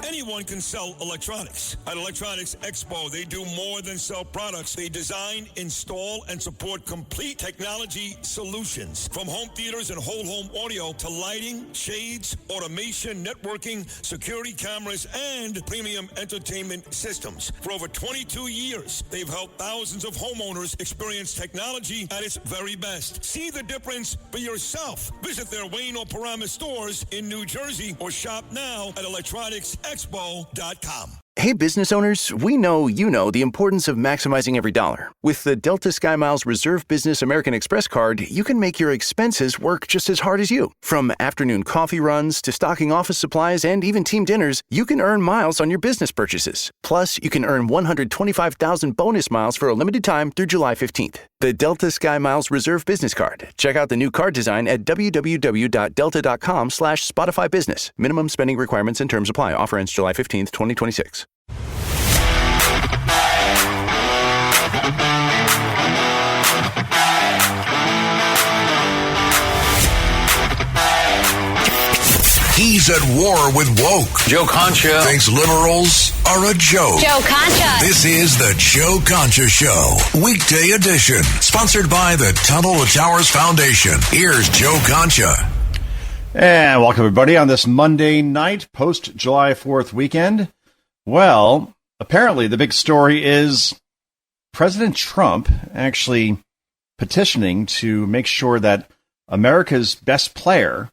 Anyone can sell electronics. At Electronics Expo, they do more than sell products. They design, install, and support complete technology solutions. From home theaters and whole home audio to lighting, shades, automation, networking, security cameras, and premium entertainment systems. For over 22 years, they've helped thousands of homeowners experience technology at its very best. See the difference for yourself. Visit their Wayne or Paramus stores in New Jersey or shop now at electronicsexpo.com. Hey, business owners, we know you know the importance of maximizing every dollar. With the Delta SkyMiles Reserve Business American Express card, you can make your expenses work just as hard as you. From afternoon coffee runs to stocking office supplies and even team dinners, you can earn miles on your business purchases. Plus, you can earn 125,000 bonus miles for a limited time through July 15th. The Delta SkyMiles Reserve Business Card. Check out the new card design at www.delta.com/Spotify Business. Minimum spending requirements and terms apply. Offer ends July 15th, 2026. He's at war with woke. Joe Concha thinks liberals are a joke. Joe Concha. This is the Joe Concha Show, weekday edition, sponsored by the Tunnel to Towers Foundation. Here's Joe Concha. And welcome, everybody, on this Monday night, post-July 4th weekend. Well, apparently the big story is President Trump actually petitioning to make sure that America's best player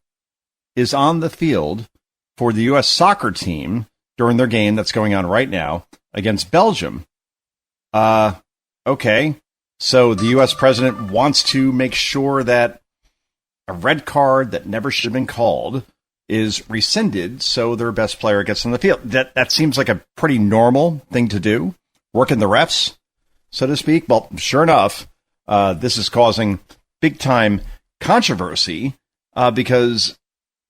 is on the field for the U.S. soccer team during their game that's going on right now against Belgium. Okay, so the U.S. president wants to make sure that a red card that never should have been called is rescinded so their best player gets on the field. That seems like a pretty normal thing to do, working the refs, so to speak. Well, sure enough, this is causing big-time controversy because,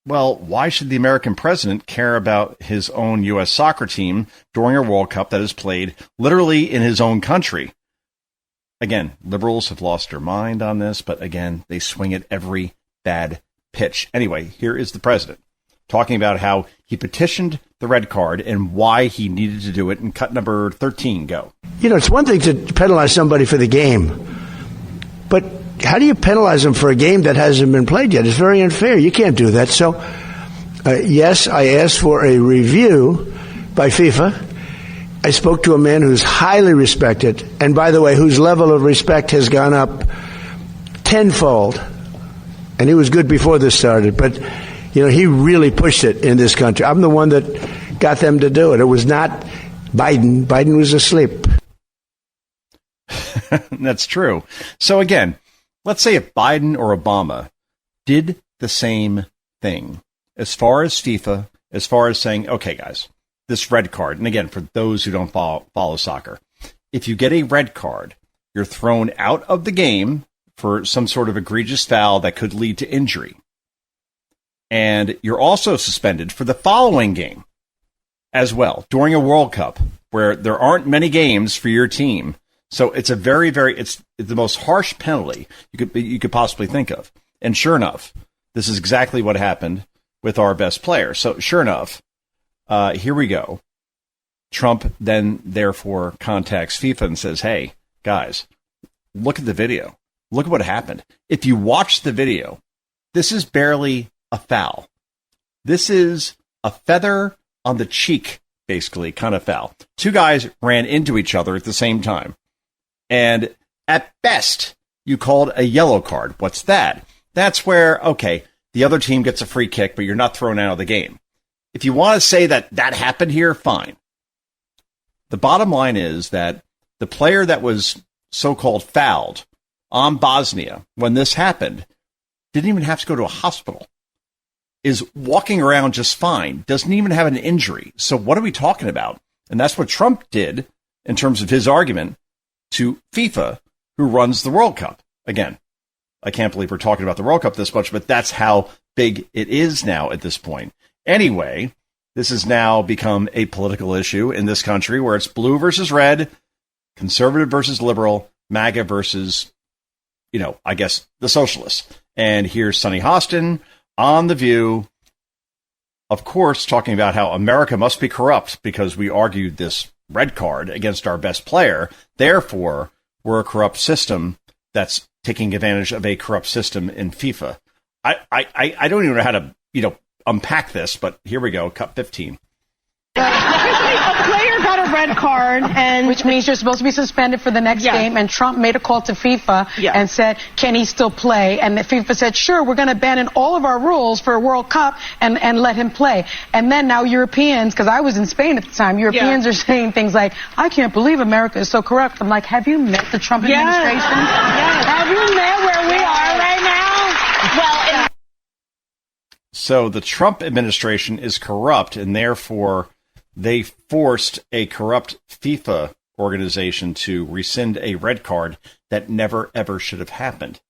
well, why should the American president care about his own U.S. soccer team during a World Cup that is played literally in his own country? Again, liberals have lost their mind on this, but again, they swing at every bad pitch. Anyway, here is the president talking about how he petitioned the red card and why he needed to do it. And cut number 13, go. You know, it's one thing to penalize somebody for the game, but how do you penalize them for a game that hasn't been played yet? It's very unfair. You can't do that. So, yes, I asked for a review by FIFA. I spoke to a man who's highly respected, and by the way, whose level of respect has gone up tenfold. And he was good before this started, but, you know, he really pushed it in this country. I'm the one that got them to do it. It was not Biden. Biden was asleep. That's true. So again, let's say if Biden or Obama did the same thing as far as FIFA, as far as saying, okay, guys, this red card, and again, for those who don't follow soccer, if you get a red card, you're thrown out of the game for some sort of egregious foul that could lead to injury. And you're also suspended for the following game as well, during a World Cup, where there aren't many games for your team. So it's a very, it's the most harsh penalty you could possibly think of. And sure enough, this is exactly what happened with our best player. So sure enough, here we go. Trump then therefore contacts FIFA and says, hey, guys, look at the video. Look at what happened. If you watch the video, this is barely a foul. This is a feather on the cheek, basically, kind of foul. Two guys ran into each other at the same time. And at best, you called a yellow card. What's that? That's where, okay, the other team gets a free kick, but you're not thrown out of the game. If you want to say that that happened here, fine. The bottom line is that the player that was so-called fouled on Bosnia when this happened didn't even have to go to a hospital, is walking around just fine, doesn't even have an injury. So what are we talking about? And that's what Trump did in terms of his argument to FIFA, who runs the World Cup. Again, I can't believe we're talking about the World Cup this much, but that's how big it is now at this point. Anyway, this has now become a political issue in this country where it's blue versus red, conservative versus liberal, MAGA versus, I guess, the socialists. And here's Sonny Hostin on The View of course, talking about how America must be corrupt because we argued this red card against our best player. Therefore, we're a corrupt system that's taking advantage of a corrupt system in FIFA. I don't even know how to, unpack this, but here we go. Cut 15. A player got a red card, and which means you're supposed to be suspended for the next game. And Trump made a call to FIFA and said, "Can he still play?" And the FIFA said, "Sure, we're going to abandon all of our rules for a World Cup and let him play." And then now Europeans, because I was in Spain at the time, Europeans are saying things like, "I can't believe America is so corrupt." I'm like, have you met the Trump administration? Have you met where we are right now? Well, so the Trump administration is corrupt, and therefore they forced a corrupt FIFA organization to rescind a red card that never, ever should have happened.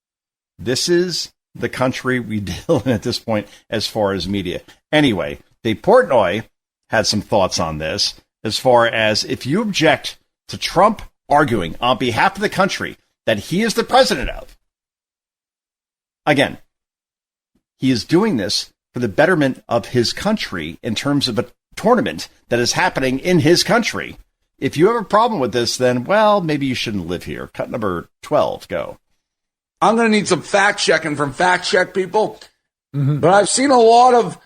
This is the country we deal in at this point as far as media. Anyway, Dave Portnoy had some thoughts on this as far as if you object to Trump arguing on behalf of the country that he is the president of. Again, he is doing this for the betterment of his country in terms of a tournament that is happening in his country. If you have a problem with this, then, well, maybe you shouldn't live here. Cut number 12, go. I'm going to need some fact checking from fact check people. But I've seen a lot of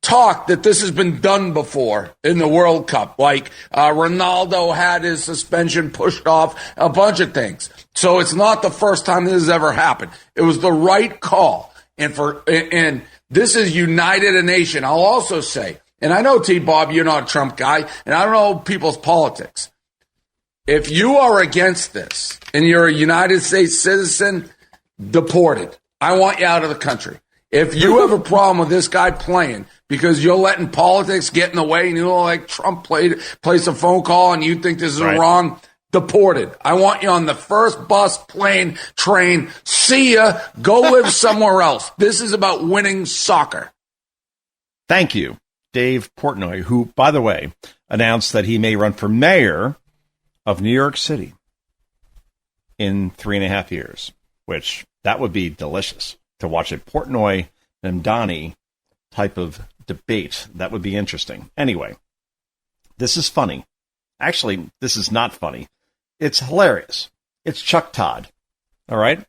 talk that this has been done before in the World Cup. Like Ronaldo had his suspension pushed off, a bunch of things. So it's not the first time this has ever happened. It was the right call. And this is united a nation. I'll also say, and I know, T-Bob, you're not a Trump guy, and I don't know people's politics. If you are against this and you're a United States citizen, deported. I want you out of the country. If you have a problem with this guy playing because you're letting politics get in the way and you don't like Trump place a phone call and you think this is wrong, deported. I want you on the first bus, plane, train. See ya. Go live somewhere else. This is about winning soccer. Thank you, Dave Portnoy, who, by the way, announced that he may run for mayor of New York City in 3.5 years, which that would be delicious to watch a Portnoy and Donnie type of debate. That would be interesting. Anyway, this is funny. Actually, this is not funny. It's hilarious. It's Chuck Todd. All right?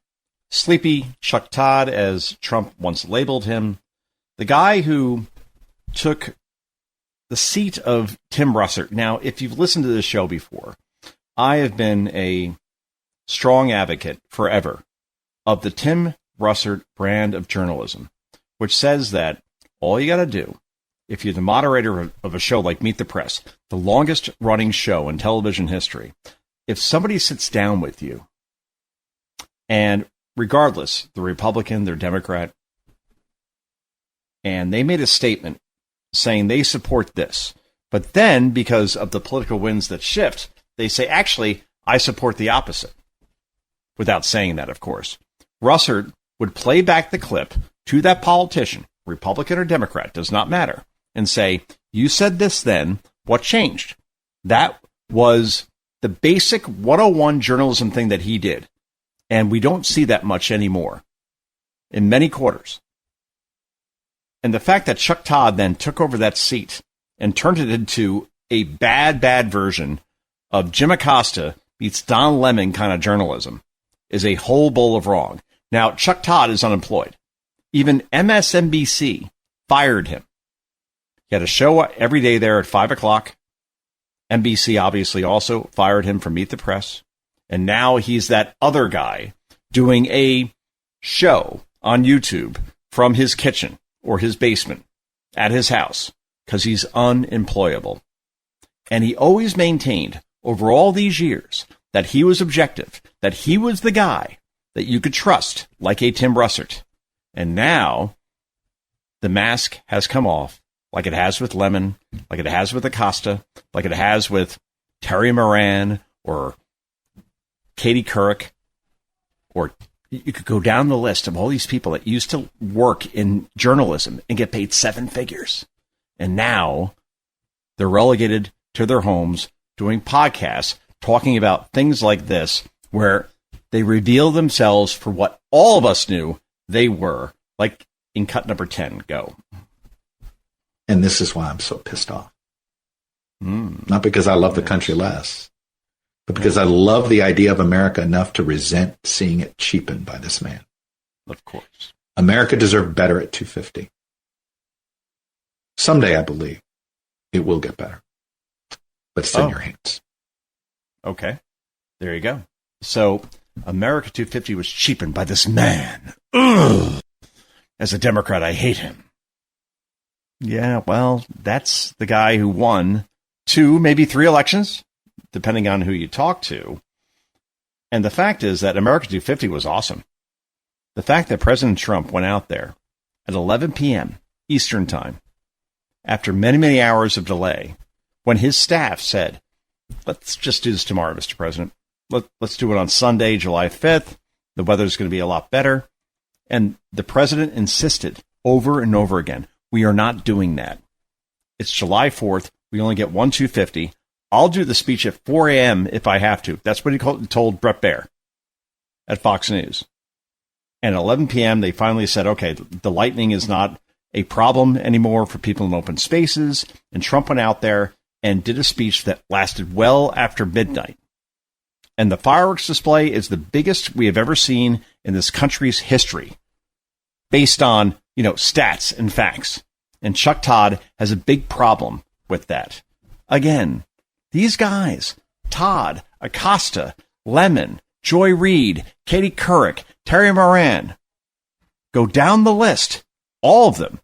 Sleepy Chuck Todd, as Trump once labeled him. The guy who took the seat of Tim Russert. Now, if you've listened to this show before, I have been a strong advocate forever of the Tim Russert brand of journalism, which says that all you got to do, if you're the moderator of a show like Meet the Press, the longest running show in television history, if somebody sits down with you, and regardless, they're Republican, they're Democrat, and they made a statement saying they support this, but then because of the political winds that shift, they say, actually, I support the opposite. Without saying that, of course. Russert would play back the clip to that politician, Republican or Democrat, does not matter, and say, you said this then, what changed? That was the basic 101 journalism thing that he did. And we don't see that much anymore in many quarters. And the fact that Chuck Todd then took over that seat and turned it into a bad version of Jim Acosta meets Don Lemon kind of journalism is a whole bowl of wrong. Now, Chuck Todd is unemployed. Even MSNBC fired him. He had a show every day there at 5 o'clock. NBC obviously also fired him from Meet the Press. And now he's that other guy doing a show on YouTube from his kitchen or his basement at his house because he's unemployable. And he always maintained over all these years that he was objective, that he was the guy that you could trust, like a Tim Russert. And now the mask has come off, like it has with Lemon, like it has with Acosta, like it has with Terry Moran or Katie Couric, or you could go down the list of all these people that used to work in journalism and get paid 7 figures. And now they're relegated to their homes doing podcasts, talking about things like this, where they reveal themselves for what all of us knew they were, like in cut number 10. Go. And this is why I'm so pissed off. Not because I love the country less, but because I love the idea of America enough to resent seeing it cheapened by this man. Of course. America deserved better at 250. Someday, I believe, it will get better. But it's in your hands. Okay. There you go. So, America 250 was cheapened by this man. Ugh. As a Democrat, I hate him. Yeah, well, that's the guy who won 2, maybe 3 elections, depending on who you talk to. And the fact is that America 250 was awesome. The fact that President Trump went out there at 11 p.m. Eastern Time, after many, many hours of delay, when his staff said, let's just do this tomorrow, Mr. President. Let's do it on Sunday, July 5th. The weather's going to be a lot better. And the president insisted over and over again, we are not doing that. It's July 4th. We only get 250. I'll do the speech at 4 a.m. if I have to. That's what he told Bret Baier at Fox News. And at 11 p.m., they finally said, okay, the lightning is not a problem anymore for people in open spaces. And Trump went out there and did a speech that lasted well after midnight. And the fireworks display is the biggest we have ever seen in this country's history, based on, stats and facts. And Chuck Todd has a big problem with that. Again, these guys, Todd, Acosta, Lemon, Joy Reid, Katie Couric, Terry Moran, go down the list, all of them,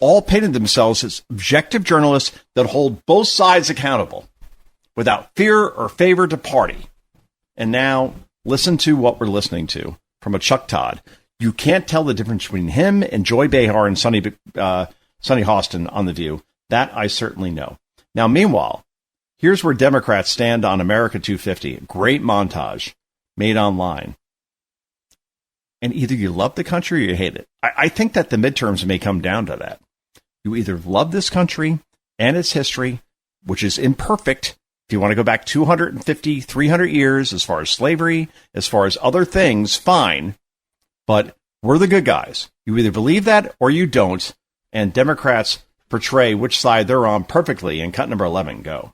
all painted themselves as objective journalists that hold both sides accountable without fear or favor to party. And now, listen to what we're listening to from a Chuck Todd. You can't tell the difference between him and Joy Behar and Sonny Hostin on The View. That I certainly know. Now, meanwhile, here's where Democrats stand on America 250. Great montage made online. And either you love the country or you hate it. I think that the midterms may come down to that. You either love this country and its history, which is imperfect. If you want to go back 250, 300 years as far as slavery, as far as other things, fine. But we're the good guys. You either believe that or you don't. And Democrats portray which side they're on perfectly. And cut number 11, go.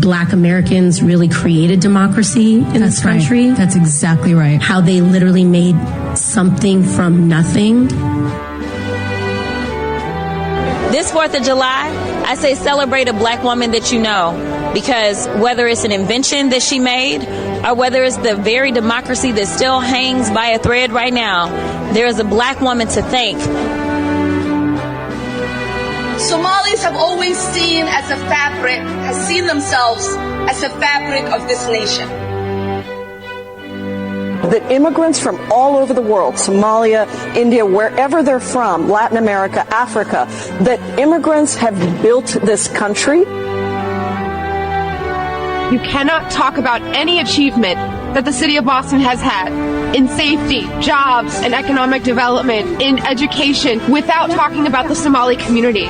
Black Americans really created democracy in this country. Right. That's exactly right. How they literally made something from nothing. This 4th of July, I say celebrate a black woman that you know, because whether it's an invention that she made or whether it's the very democracy that still hangs by a thread right now, there is a black woman to thank. Somalis have always seen themselves as a fabric of this nation. That immigrants from all over the world, Somalia, India, wherever they're from, Latin America, Africa, that immigrants have built this country. You cannot talk about any achievement that the city of Boston has had in safety, jobs, and economic development, in education, without talking about the Somali community.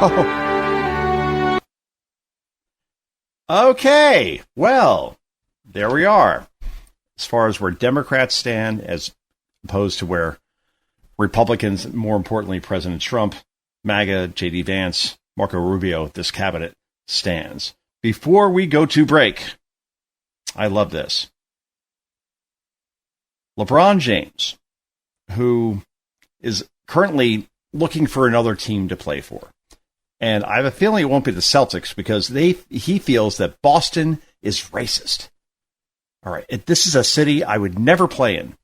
Oh. Okay, well, there we are. As far as where Democrats stand, as opposed to where Republicans, more importantly, President Trump, MAGA, J.D. Vance, Marco Rubio, this cabinet stands. Before we go to break, I love this. LeBron James, who is currently looking for another team to play for. And I have a feeling it won't be the Celtics because he feels that Boston is racist. All right, this is a city I would never play in.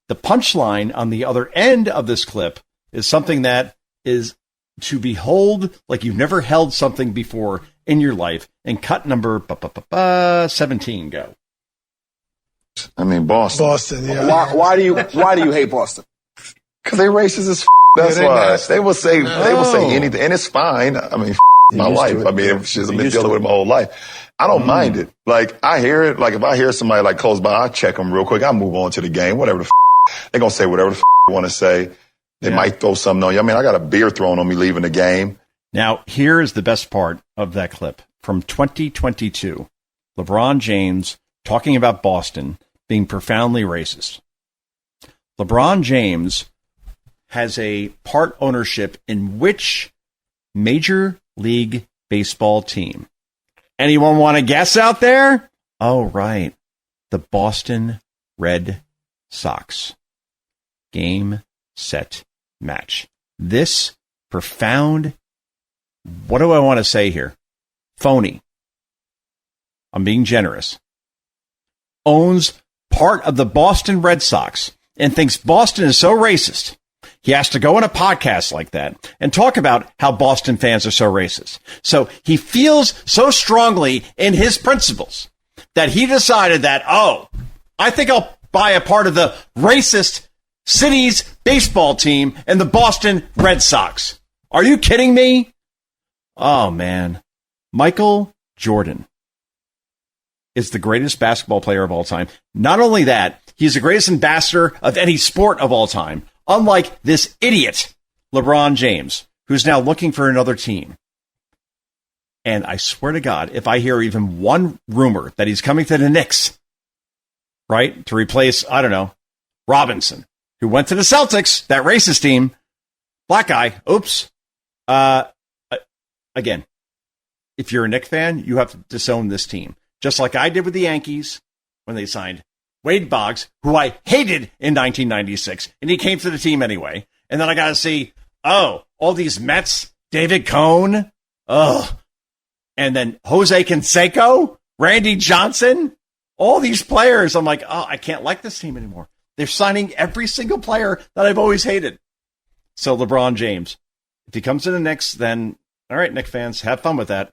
The punchline on the other end of this clip is something that is to behold like you've never held something before in your life. And cut number 17, go. I mean, Boston. Boston, yeah. Why do you hate Boston? Because they racist as That's why. They will say anything, and it's fine. I mean, my wife. I mean, she's been dealing with it my whole life. I don't mind it. Like, I hear it. Like, if I hear somebody like close by, I check them real quick. I move on to the game. Whatever the they're gonna say whatever the they want to say. They might throw something on you. I mean, I got a beer thrown on me leaving the game. Now, here is the best part of that clip from 2022. LeBron James talking about Boston being profoundly racist. LeBron James has a part ownership in which Major League Baseball team? Anyone want to guess out there? Oh, right. The Boston Red Sox. Game, set, match. This profound, what do I want to say here? Phony. I'm being generous. Owns part of the Boston Red Sox and thinks Boston is so racist. He has to go on a podcast like that and talk about how Boston fans are so racist. So he feels so strongly in his principles that he decided that, I think I'll buy a part of the racist city's baseball team and the Boston Red Sox. Are you kidding me? Oh, man. Michael Jordan is the greatest basketball player of all time. Not only that, he's the greatest ambassador of any sport of all time, unlike this idiot, LeBron James, who's now looking for another team. And I swear to God, if I hear even one rumor that he's coming to the Knicks, right, to replace, I don't know, Robinson, who went to the Celtics, that racist team, black guy, oops. Again, if you're a Knicks fan, you have to disown this team. Just like I did with the Yankees when they signed Wade Boggs, who I hated in 1996, and he came to the team anyway. And then I got to see, all these Mets, David Cohn, and then Jose Canseco, Randy Johnson, all these players. I'm like, I can't like this team anymore. They're signing every single player that I've always hated. So LeBron James, if he comes to the Knicks, then all right, Knicks fans, have fun with that.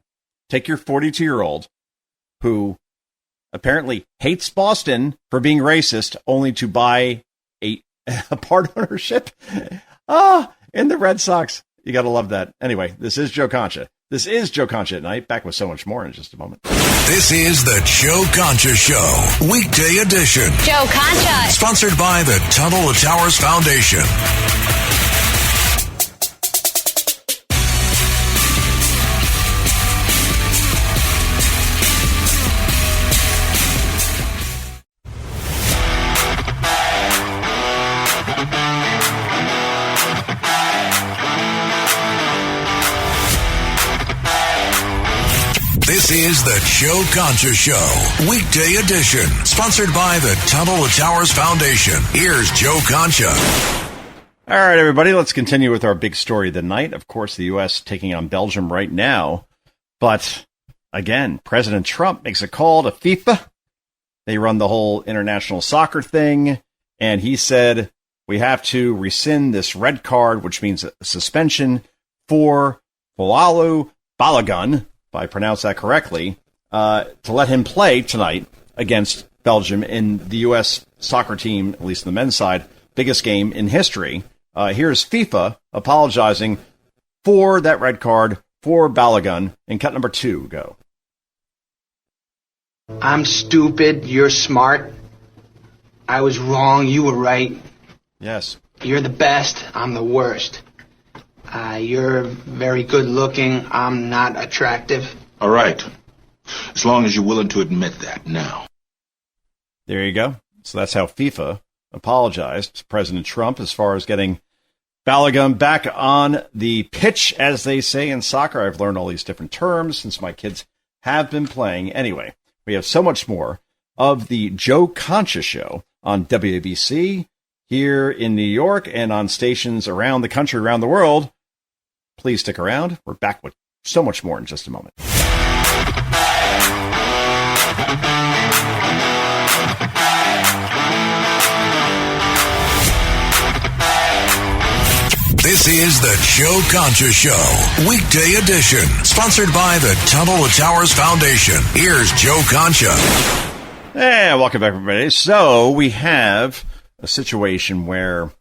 Take your 42-year-old who apparently hates Boston for being racist, only to buy a part ownership in the Red Sox. You got to love that. Anyway, this is Joe Concha. This is Joe Concha at Night. Back with so much more in just a moment. This is the Joe Concha Show, weekday edition. Joe Concha. Sponsored by the Tunnel to Towers Foundation. This is the Joe Concha Show, weekday edition, sponsored by the Tunnel to Towers Foundation. Here's Joe Concha. All right, everybody, let's continue with our big story of the night. Of course, the U.S. taking on Belgium right now. But, again, President Trump makes a call to FIFA. They run the whole international soccer thing. And he said, we have to rescind this red card, which means a suspension for Folalu Balogun, if I pronounce that correctly, to let him play tonight against Belgium in the U.S. soccer team, at least on the men's side, biggest game in history. Here's FIFA apologizing for that red card for Balogun. And cut number 2, go. I'm stupid. You're smart. I was wrong. You were right. Yes. You're the best. I'm the worst. You're very good looking. I'm not attractive. All right. As long as you're willing to admit that now. There you go. So that's how FIFA apologized to President Trump as far as getting Balogun back on the pitch, as they say in soccer. I've learned all these different terms since my kids have been playing. Anyway, we have so much more of the Joe Concha Show on WABC here in New York and on stations around the country, around the world. Please stick around. We're back with so much more in just a moment. This is the Joe Concha Show, weekday edition, sponsored by the Tunnel to Towers Foundation. Here's Joe Concha. Hey, welcome back, everybody. So we have a situation where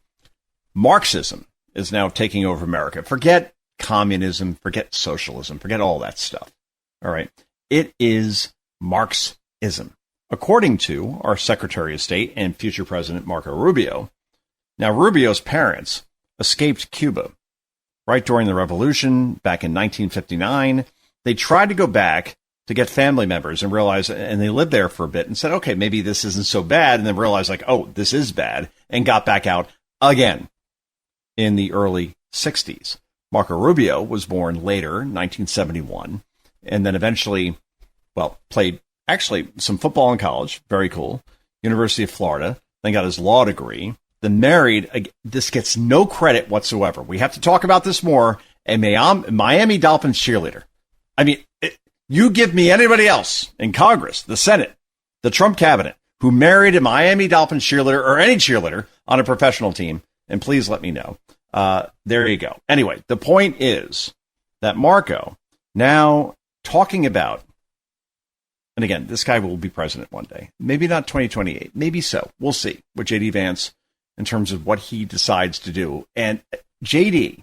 Marxism is now taking over America. Forget communism, forget socialism, forget all that stuff. All right. It is Marxism, according to our Secretary of State and future President Marco Rubio. Now, Rubio's parents escaped Cuba right during the revolution back in 1959. They tried to go back to get family members and realized, and they lived there for a bit and said, okay, maybe this isn't so bad. And then realized like, oh, this is bad, and got back out again. in the early 60s. Marco Rubio was born later, 1971, and then eventually, played actually some football in college. Very cool. University of Florida. Then got his law degree. Then married. This gets no credit whatsoever. We have to talk about this more. A Miami Dolphins cheerleader. I mean, you give me anybody else in Congress, the Senate, the Trump cabinet, who married a Miami Dolphins cheerleader or any cheerleader on a professional team, and please let me know. There you go. Anyway, the point is that Marco now talking about, and again, this guy will be president one day. Maybe not 2028. Maybe so. We'll see with J.D. Vance in terms of what he decides to do. And J.D.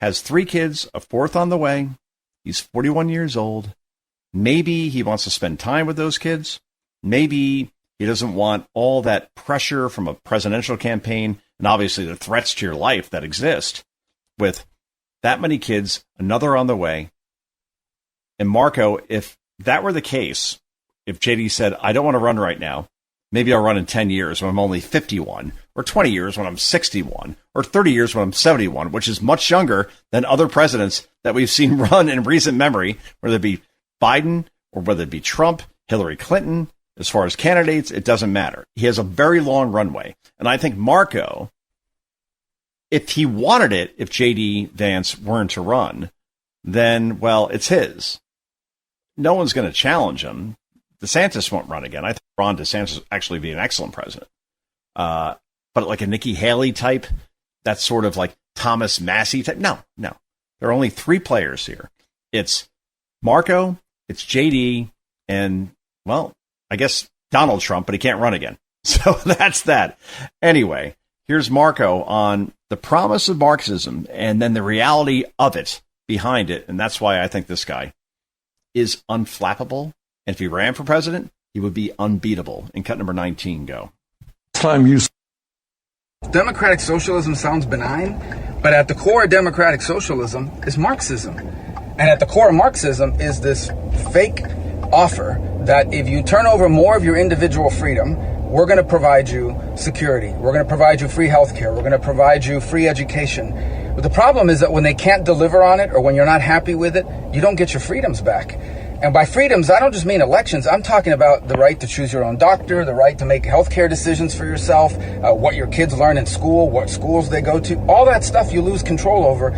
has 3 kids, a 4th on the way. He's 41 years old. Maybe he wants to spend time with those kids. Maybe he doesn't want all that pressure from a presidential campaign and obviously the threats to your life that exist with that many kids, another on the way. And Marco, if that were the case, if JD said, I don't want to run right now, maybe I'll run in 10 years when I'm only 51, or 20 years when I'm 61, or 30 years when I'm 71, which is much younger than other presidents that we've seen run in recent memory, whether it be Biden or whether it be Trump, Hillary Clinton. As far as candidates, it doesn't matter. He has a very long runway. And I think Marco, if he wanted it, if J.D. Vance weren't to run, then, well, it's his. No one's going to challenge him. DeSantis won't run again. I think Ron DeSantis will actually be an excellent president. But like a Nikki Haley type, that's sort of like Thomas Massey type. No. There are only 3 players here. It's Marco, it's J.D., and, well, I guess Donald Trump, but he can't run again. So that's that. Anyway, here's Marco on the promise of Marxism and then the reality of it behind it. And that's why I think this guy is unflappable. And if he ran for president, he would be unbeatable. In cut number 19, go. Democratic socialism sounds benign, but at the core of democratic socialism is Marxism. And at the core of Marxism is this fake offer that if you turn over more of your individual freedom, we're going to provide you security. We're going to provide you free healthcare. We're going to provide you free education. But the problem is that when they can't deliver on it or when you're not happy with it, you don't get your freedoms back. And by freedoms, I don't just mean elections. I'm talking about the right to choose your own doctor, the right to make healthcare decisions for yourself, what your kids learn in school, what schools they go to. All that stuff you lose control over,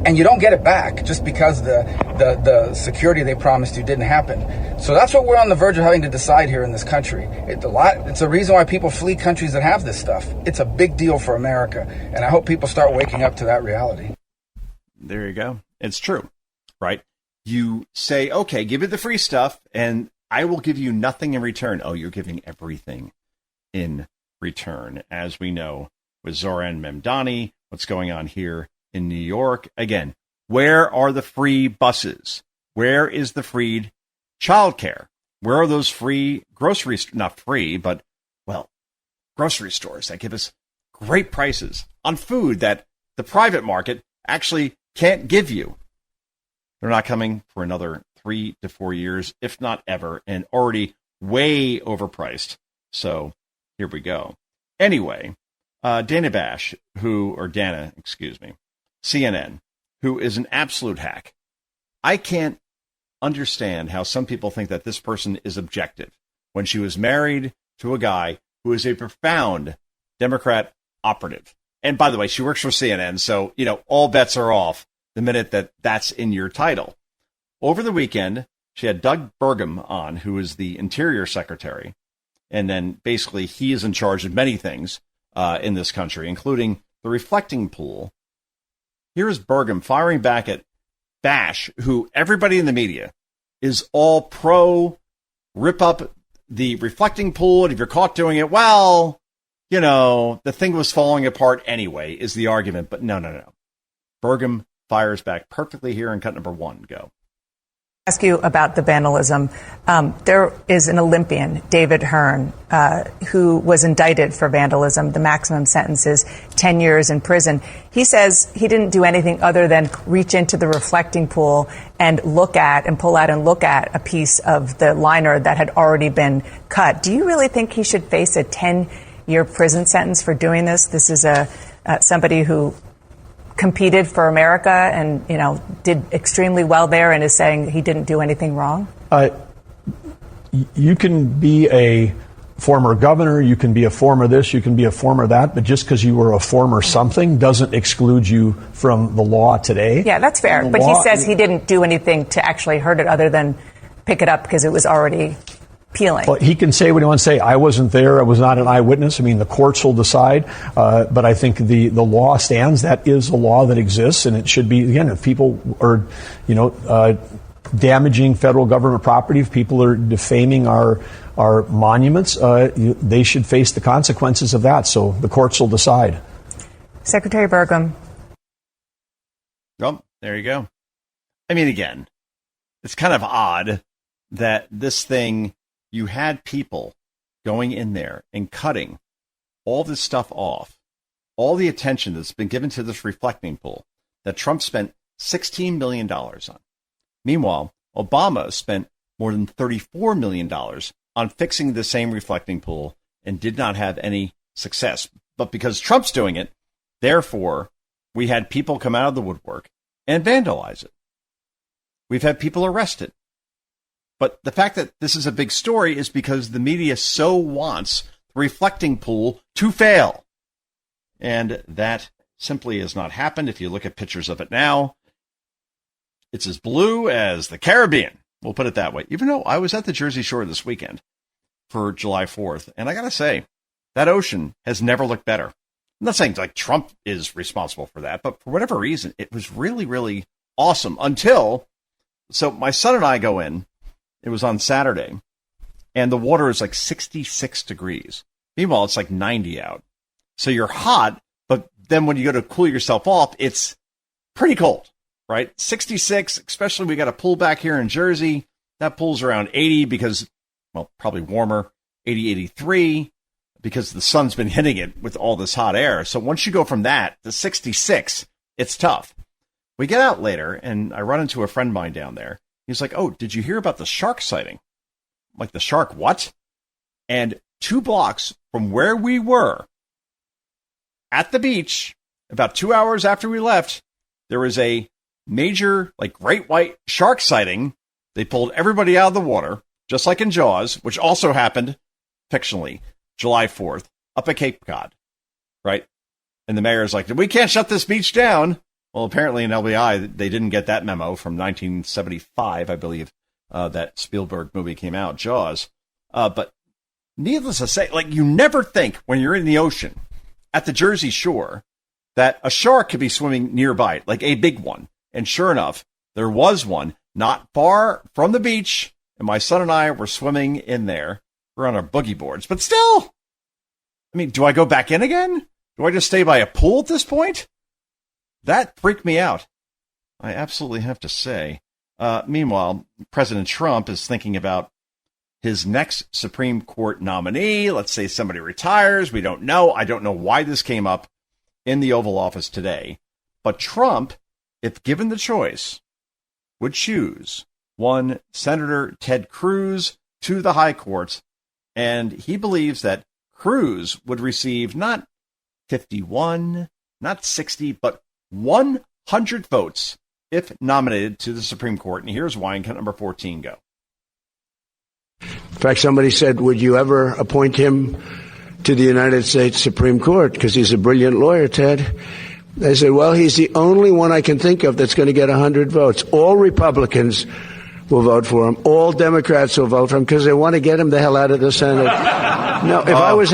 and you don't get it back just because the security they promised you didn't happen. So that's what we're on the verge of having to decide here in this country. It's a reason why people flee countries that have this stuff. It's a big deal for America, and I hope people start waking up to that reality. There you go. It's true, right? You say, okay, give me the free stuff, and I will give you nothing in return. Oh, you're giving everything in return. As we know with Zoran Memdani, what's going on here in New York. Again, where are the free buses? Where is the free childcare? Where are those free groceries? Not free, but, well, grocery stores that give us great prices on food that the private market actually can't give you. They're not coming for another 3 to 4 years, if not ever, and already way overpriced. So here we go. Anyway, Dana, CNN, who is an absolute hack. I can't understand how some people think that this person is objective when she was married to a guy who is a profound Democrat operative. And by the way, she works for CNN, so, all bets are off the minute that's in your title. Over the weekend, she had Doug Burgum on, who is the Interior Secretary. And then basically he is in charge of many things in this country, including the reflecting pool. Here is Burgum firing back at Bash, who everybody in the media is all pro rip up the reflecting pool. And if you're caught doing it, well, the thing was falling apart anyway, is the argument. But no. Burgum fires back perfectly here in cut number 1. Go. Ask you about the vandalism. There is an Olympian, David Hearn, who was indicted for vandalism. The maximum sentence is 10 years in prison. He says he didn't do anything other than reach into the reflecting pool and pull out and look at a piece of the liner that had already been cut. Do you really think he should face a 10-year prison sentence for doing this? This is somebody who competed for America and, did extremely well there and is saying he didn't do anything wrong? You can be a former governor, you can be a former this, you can be a former that, but just because you were a former something doesn't exclude you from the law today. Yeah, that's fair. But he says he didn't do anything to actually hurt it other than pick it up because it was already peeling. Well, he can say what he wants to say. I wasn't there. I was not an eyewitness. I mean, the courts will decide. But I think the law stands. That is a law that exists, and it should be, again, if people are, damaging federal government property, if people are defaming our monuments, they should face the consequences of that. So the courts will decide. Secretary Burgum. Well, there you go. I mean, again, it's kind of odd that this thing, you had people going in there and cutting all this stuff off, all the attention that's been given to this reflecting pool that Trump spent $16 million on. Meanwhile, Obama spent more than $34 million on fixing the same reflecting pool and did not have any success. But because Trump's doing it, therefore, we had people come out of the woodwork and vandalize it. We've had people arrested. But the fact that this is a big story is because the media so wants the reflecting pool to fail. And that simply has not happened. If you look at pictures of it now, it's as blue as the Caribbean. We'll put it that way. Even though I was at the Jersey Shore this weekend for July 4th, and I got to say, that ocean has never looked better. I'm not saying like Trump is responsible for that, but for whatever reason, it was really, really awesome so my son and I go in. It was on Saturday, and the water is like 66 degrees. Meanwhile, it's like 90 out. So you're hot, but then when you go to cool yourself off, it's pretty cold, right? 66, especially we got a pool back here in Jersey. That pool's around 80 because, well, probably warmer, 80, 83, because the sun's been hitting it with all this hot air. So once you go from that to 66, it's tough. We get out later, and I run into a friend of mine down there. He's like, oh, did you hear about the shark sighting? I'm like, the shark what? And 2 blocks from where we were at the beach, about 2 hours after we left, there was a major, like, great white shark sighting. They pulled everybody out of the water, just like in Jaws, which also happened, fictionally, July 4th, up at Cape Cod, right? And the mayor's like, we can't shut this beach down. Well, apparently in LBI, they didn't get that memo from 1975, I believe, that Spielberg movie came out, Jaws. But needless to say, like, you never think when you're in the ocean at the Jersey Shore that a shark could be swimming nearby, like a big one. And sure enough, there was one not far from the beach, and my son and I were swimming in there. We're on our boogie boards. But still, I mean, do I go back in again? Do I just stay by a pool at this point? That freaked me out, I absolutely have to say. Meanwhile, President Trump is thinking about his next Supreme Court nominee. Let's say somebody retires. We don't know. I don't know why this came up in the Oval Office today. But Trump, if given the choice, would choose one Senator Ted Cruz to the High Court. And he believes that Cruz would receive not 51, not 60, but 100 votes if nominated to the Supreme Court. And here's why. And number 14 go. In fact, somebody said, would you ever appoint him to the United States Supreme Court? Because he's a brilliant lawyer, Ted. They said, well, he's the only one I can think of that's going to get 100 votes. All Republicans will vote for him. All Democrats will vote for him because they want to get him the hell out of the Senate. No, if I was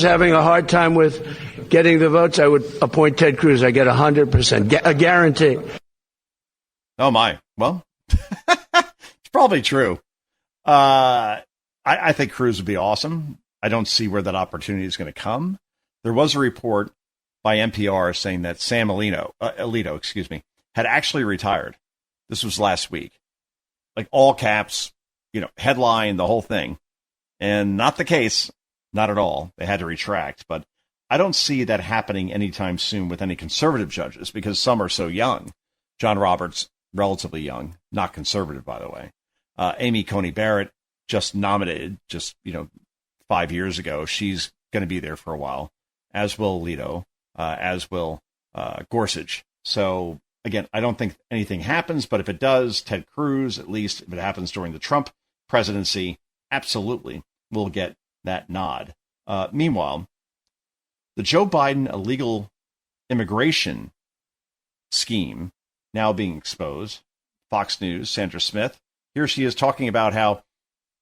having a hard time with getting the votes, I would appoint Ted Cruz. I get 100%, a guarantee. Oh my! Well, it's probably true. I think Cruz would be awesome. I don't see where that opportunity is going to come. There was a report by NPR saying that Sam Alito, had actually retired. This was last week. Like all caps, headline, the whole thing. And not the case. Not at all. They had to retract. But I don't see that happening anytime soon with any conservative judges because some are so young. John Roberts, relatively young, not conservative, by the way. Amy Coney Barrett, just nominated 5 years ago. She's going to be there for a while, as will Alito, as will Gorsuch. So, again, I don't think anything happens, but if it does, Ted Cruz, at least if it happens during the Trump presidency, absolutely will get that nod. Meanwhile, the Joe Biden illegal immigration scheme now being exposed. Fox News, Sandra Smith, here she is talking about how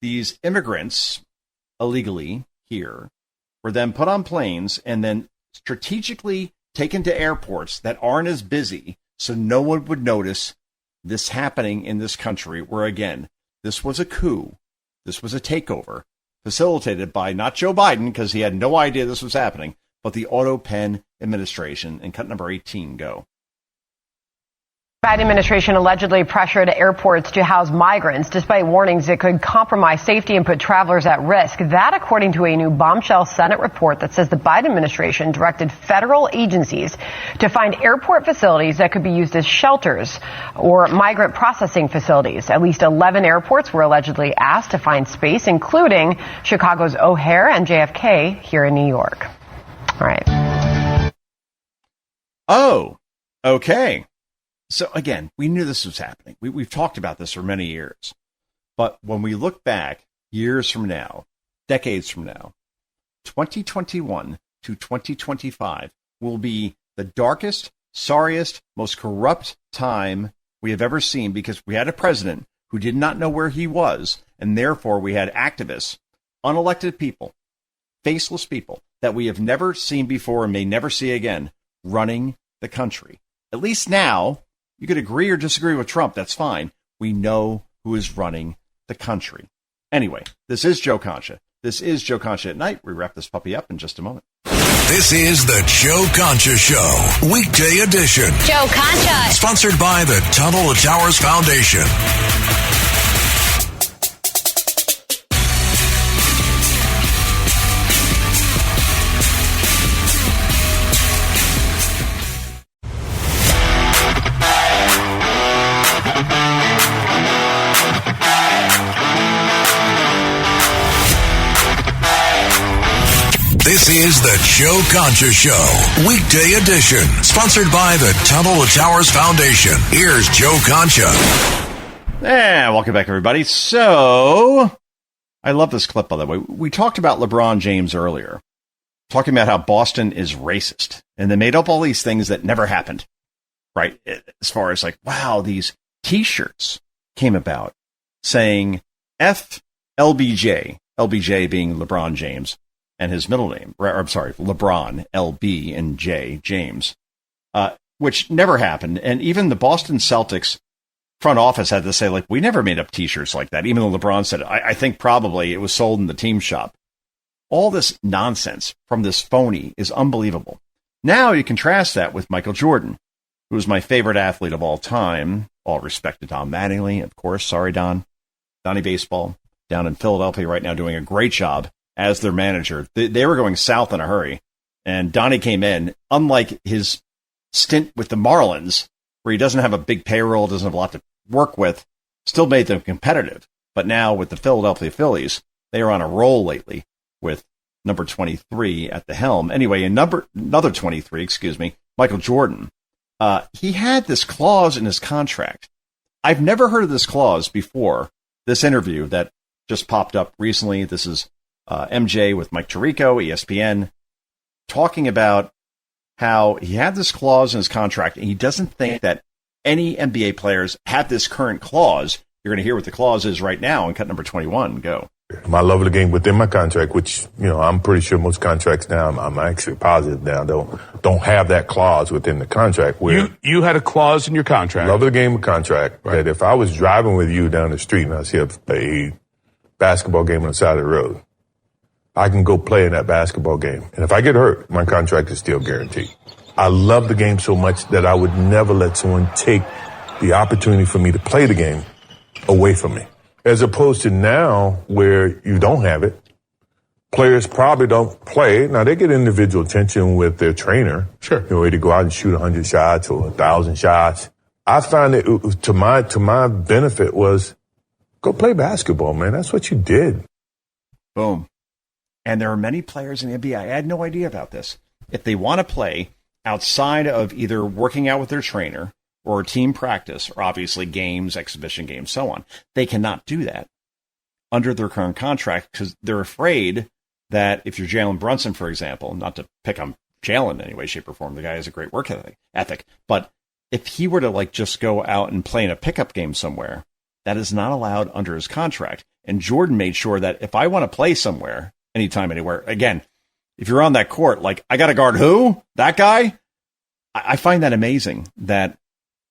these immigrants illegally here were then put on planes and then strategically taken to airports that aren't as busy so no one would notice this happening in this country where, again, this was a coup. This was a takeover facilitated by not Joe Biden because he had no idea this was happening, but the Auto Pen administration. And cut number 18, go. Biden administration allegedly pressured airports to house migrants despite warnings it could compromise safety and put travelers at risk. That, according to a new bombshell Senate report that says the Biden administration directed federal agencies to find airport facilities that could be used as shelters or migrant processing facilities. At least 11 airports were allegedly asked to find space, including Chicago's O'Hare and JFK here in New York. All right. Oh, okay. So, again, we knew this was happening. We've talked about this for many years. But when we look back years from now, decades from now, 2021 to 2025 will be the darkest, sorriest, most corrupt time we have ever seen because we had a president who did not know where he was, and therefore we had activists, unelected people, faceless people that we have never seen before and may never see again running the country. At least now, you could agree or disagree with Trump. That's fine. We know who is running the country. Anyway, this is Joe Concha. This is Joe Concha at Night. We wrap this puppy up in just a moment. This is the Joe Concha Show, weekday edition. Joe Concha. Sponsored by the Tunnel to Towers Foundation. This is the Joe Concha Show, weekday edition, sponsored by the Tunnel to Towers Foundation. Here's Joe Concha. And welcome back, everybody. So, I love this clip, by the way. We talked about LeBron James earlier, talking about how Boston is racist, and they made up all these things that never happened, right? As far as like, wow, these T-shirts came about saying F LBJ, LBJ being LeBron James, and his middle name, or I'm sorry, LeBron, LB, and J, James, which never happened. And even the Boston Celtics front office had to say, like, we never made up T-shirts like that, even though LeBron said, I think probably it was sold in the team shop. All this nonsense from this phony is unbelievable. Now you contrast that with Michael Jordan, who is my favorite athlete of all time. All respect to Don Mattingly, of course. Sorry, Don. Donnie Baseball down in Philadelphia right now doing a great job as their manager. They were going south in a hurry, and Donnie came in, unlike his stint with the Marlins, where he doesn't have a big payroll, doesn't have a lot to work with, still made them competitive. But now with the Philadelphia Phillies, they are on a roll lately with number 23 at the helm. Anyway, another 23, Michael Jordan. He had this clause in his contract. I've never heard of this clause before this interview that just popped up recently. This is MJ with Mike Tirico, ESPN, talking about how he had this clause in his contract, and he doesn't think that any NBA players have this current clause. You're going to hear what the clause is right now in cut number 21. Go. My love of the game within my contract, which, I'm pretty sure most contracts now, I'm actually positive now, don't have that clause within the contract. Where you had a clause in your contract. Love of the game contract, right, that if I was driving with you down the street and I see a basketball game on the side of the road, I can go play in that basketball game. And if I get hurt, my contract is still guaranteed. I love the game so much that I would never let someone take the opportunity for me to play the game away from me. As opposed to now where you don't have it, players probably don't play. Now, they get individual attention with their trainer. Sure. Ready to go out and shoot 100 shots or 1,000 shots. I found that it was, to my benefit was go play basketball, man. That's what you did. Boom. And there are many players in the NBA. I had no idea about this. If they want to play outside of either working out with their trainer or team practice, or obviously games, exhibition games, so on. They cannot do that under their current contract because they're afraid that if you're Jalen Brunson, for example, not to pick on Jalen in any way, shape, or form, the guy has a great work ethic, but if he were to like just go out and play in a pickup game somewhere, that is not allowed under his contract. And Jordan made sure that if I want to play somewhere, anytime, anywhere, again, if you're on that court, like, I got to guard who? That guy? I find that amazing that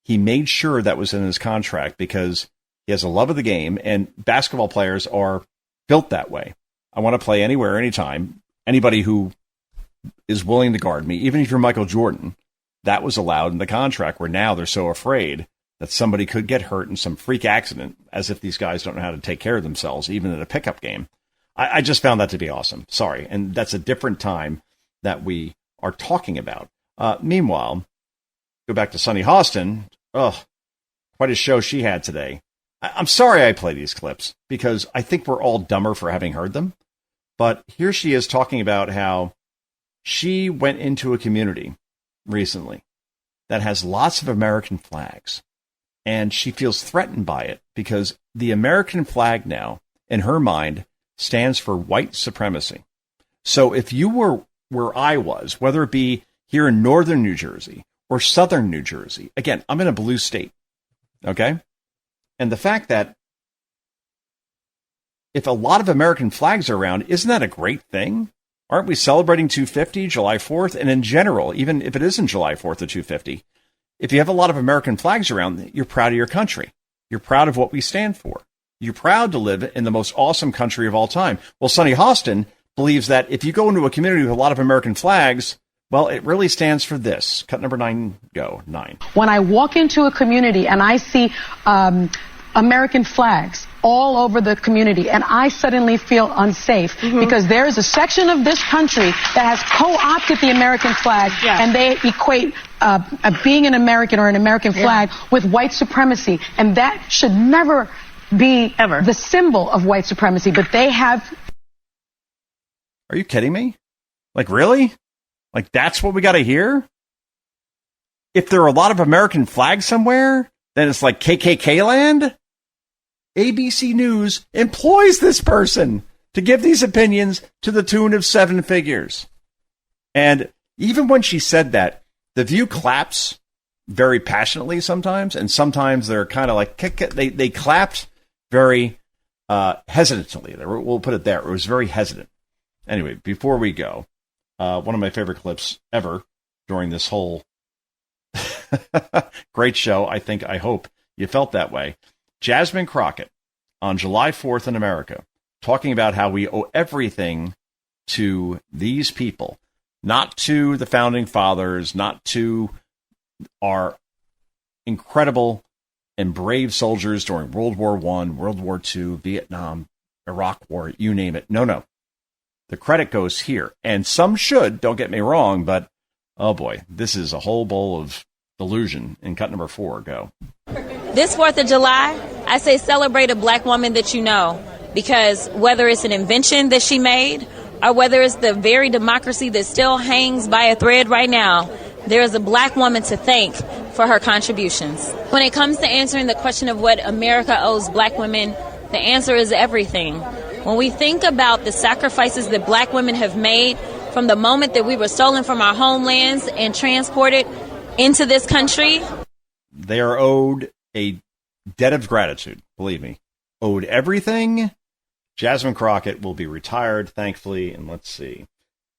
he made sure that was in his contract because he has a love of the game, and basketball players are built that way. I want to play anywhere, anytime. Anybody who is willing to guard me, even if you're Michael Jordan, that was allowed in the contract, where now they're so afraid that somebody could get hurt in some freak accident, as if these guys don't know how to take care of themselves, even in a pickup game. I just found that to be awesome. Sorry. And that's a different time that we are talking about. Meanwhile, go back to Sunny Hostin. Oh, quite a show she had today. I'm sorry I play these clips because I think we're all dumber for having heard them. But here she is talking about how she went into a community recently that has lots of American flags. And she feels threatened by it because the American flag now, in her mind, stands for white supremacy. So if you were where I was, whether it be here in northern New Jersey or southern New Jersey, again, I'm in a blue state, okay? And the fact that if a lot of American flags are around, isn't that a great thing? Aren't we celebrating 250, July 4th? And in general, even if it isn't July 4th or 250, if you have a lot of American flags around, you're proud of your country. You're proud of what we stand for. You're proud to live in the most awesome country of all time. Well, Sunny Hostin believes that if you go into a community with a lot of American flags, well, it really stands for this. Cut number 9, go, 9. When I walk into a community and I see American flags all over the community, and I suddenly feel unsafe because there is a section of this country that has co-opted the American flag, and they equate being an American or an American flag with white supremacy, and that should never be the symbol of white supremacy, but they have. Are you kidding me? Like, really? Like, that's what we got to hear? If there are a lot of American flags somewhere, then it's like KKK land? ABC News employs this person to give these opinions to the tune of 7 figures. And even when she said that, The View claps very passionately sometimes, and sometimes they're kind of like, they clapped very hesitantly. We'll put it there. It was very hesitant. Anyway, before we go, one of my favorite clips ever during this whole great show, I hope you felt that way. Jasmine Crockett on July 4th in America, talking about how we owe everything to these people, not to the founding fathers, not to our incredible and brave soldiers during World War I, World War II, Vietnam, Iraq War, you name it. No. The credit goes here. And some should, don't get me wrong, but oh boy, this is a whole bowl of delusion. In cut number 4, go. This 4th of July, I say celebrate a black woman that you know, because whether it's an invention that she made or whether it's the very democracy that still hangs by a thread right now, there is a black woman to thank for her contributions. When it comes to answering the question of what America owes black women, the answer is everything. When we think about the sacrifices that black women have made from the moment that we were stolen from our homelands and transported into this country, they are owed a debt of gratitude, believe me. Owed everything. Jasmine Crockett will be retired, thankfully, and let's see,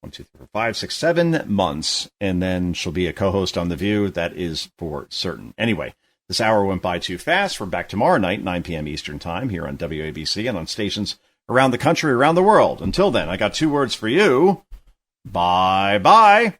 1, 2, 3, 4, 5, 6, 7 months, and then she'll be a co-host on The View. That is for certain. Anyway, this hour went by too fast. We're back tomorrow night, 9 p.m. Eastern Time, here on WABC and on stations around the country, around the world. Until then, I got 2 words for you. Bye-bye.